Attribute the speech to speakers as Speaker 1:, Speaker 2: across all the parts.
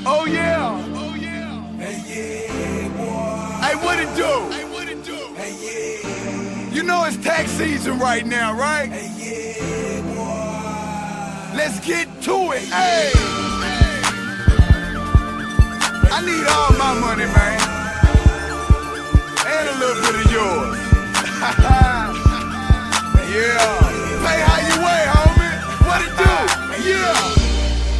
Speaker 1: Oh yeah. Oh yeah. Hey yeah, boy. Hey, what it do? Hey, what it do? Hey yeah. You know it's tax season right now, right? Hey yeah, boy. Let's get to it. Hey. I need all my money, man. And a little bit of yours. Yeah. Pay how you weigh, homie. What it do? Yeah.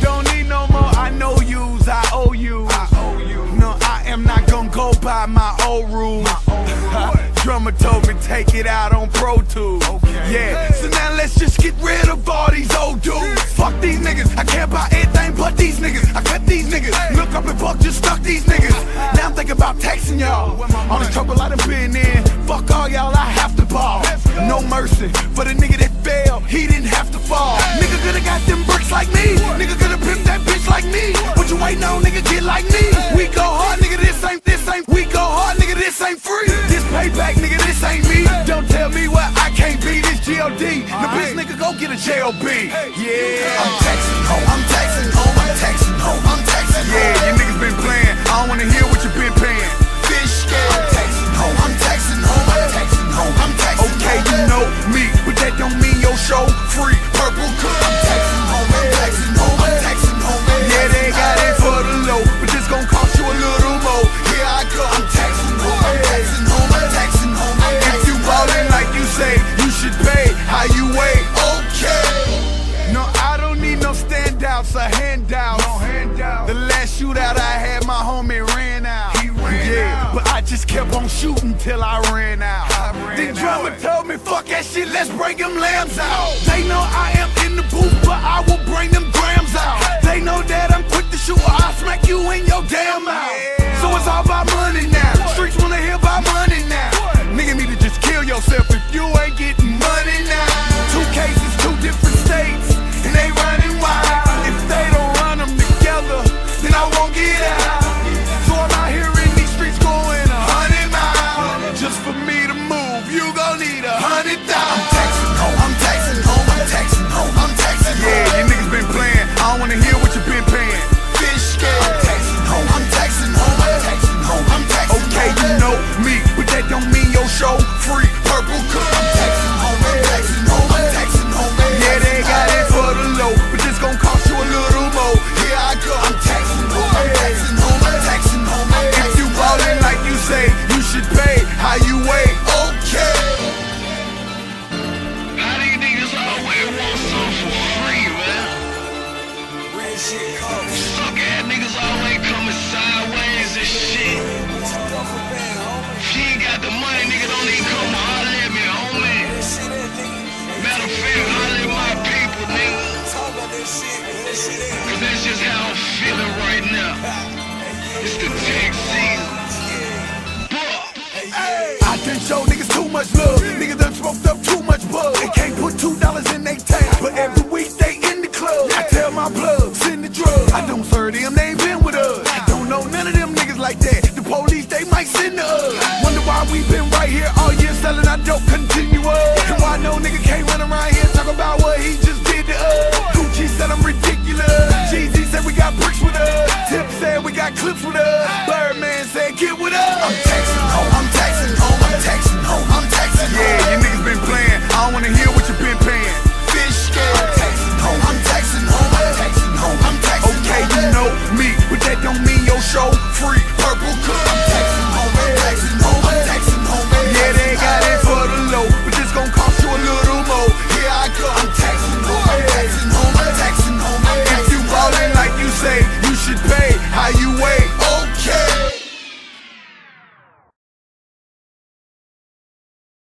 Speaker 1: Don't need no more I know yous, I owe you. No, I am not gonna go by my old rules. Drummer told me take it out on Pro Tools. Yeah, so now let's just get rid of all these old dudes. Fuck these niggas, I can't buy anything but these niggas. I cut these niggas, look up and fuck, just stuck these niggas. Now I'm thinking about taxing y'all. All the trouble I done been in, fuck all y'all, I have to ball. No mercy for the nigga that fell, he didn't have to fall. Nigga coulda got them bricks like me, nigga coulda pimped that bitch like me. What you waiting on, nigga, get like me. We go hard, nigga, this ain't. We go hard, nigga, this ain't free. This payback, nigga, this ain't me. Don't tell me what I can't be, this G.O.D. The bitch nigga go get a J.O.B. Yeah. I'm taxing home, I'm taxing home, I'm taxing home, I'm taxing home. Yeah, you niggas been playing, I don't wanna hear what you been paying. Fish scale. I'm taxing home, I'm taxing home, I'm taxing home, I'm taxing home. Okay, you know me, but that don't mean your show free. Purple cook. I'm taxing home, I'm taxing home, I'm taxing home. Yeah, they got it for the low, but this gon' cost you a little more. Here I go. I'm taxing home, I'm taxing home, I'm taxing home. If you ballin' like you say, you should pay how you weigh. Okay. No, I don't need no standouts or handouts. No handouts. The last shootout I had, my homie ran out. He ran out. But I just kept on shooting till I ran out. The drummer told me, fuck that shit, let's bring them lambs out. They know I am in the booth, but I will bring them grams out. They know that I'm quick to shoot or I'll smack you in your damn mouth. So it's all about money now. Streets wanna hear about money now. Nigga need to just kill yourself if you ain't getting money now. Two cases, two different states, and they running wild. If they don't run them together, then I won't get out. So I'm out here in these streets going 100 miles. Just for me to move, you gon' need 100,000. I'm taxing home, I'm taxing home, I'm taxing home, I'm taxing home. Yeah, you niggas been playing, I don't wanna hear what you been paying. Fish scale. I'm taxing home, I'm taxing home, I'm taxing home, I'm taxing home. Okay, you know me, but that don't mean your show free. Purple cook. I'm taxing home, I'm taxing home, I'm taxing home. Yeah, they got it for the low, but this gon' cost you a little more. Here I go. I'm taxing home, I'm taxing home, I'm taxing home. If you ballin' like you say, you should pay how you weigh. Okay.
Speaker 2: How these niggas always want something for free, man?
Speaker 1: Real shit costs.
Speaker 2: Suck ass niggas always coming sideways and shit. If you ain't got the money, nigga, don't even come holler at me, homie. Matter of fact, holler at my people, nigga. Cause that's just how I'm feeling right now. It's the tax season.
Speaker 1: I done show niggas too much love. Niggas done smoked up too much bug. They can't put $2 in they tank, but every week they in the club. I tell my plug, send the drugs. I don't serve them, they ain't been with us. I don't know none of them niggas like that. The police, they might send to us. Wonder why we been right here all year selling our dope continuous. And why no nigga can't run around here talk about what he just did to us. Gucci said I'm ridiculous. Jeezy said we got bricks with us. Tip said we got clips with us.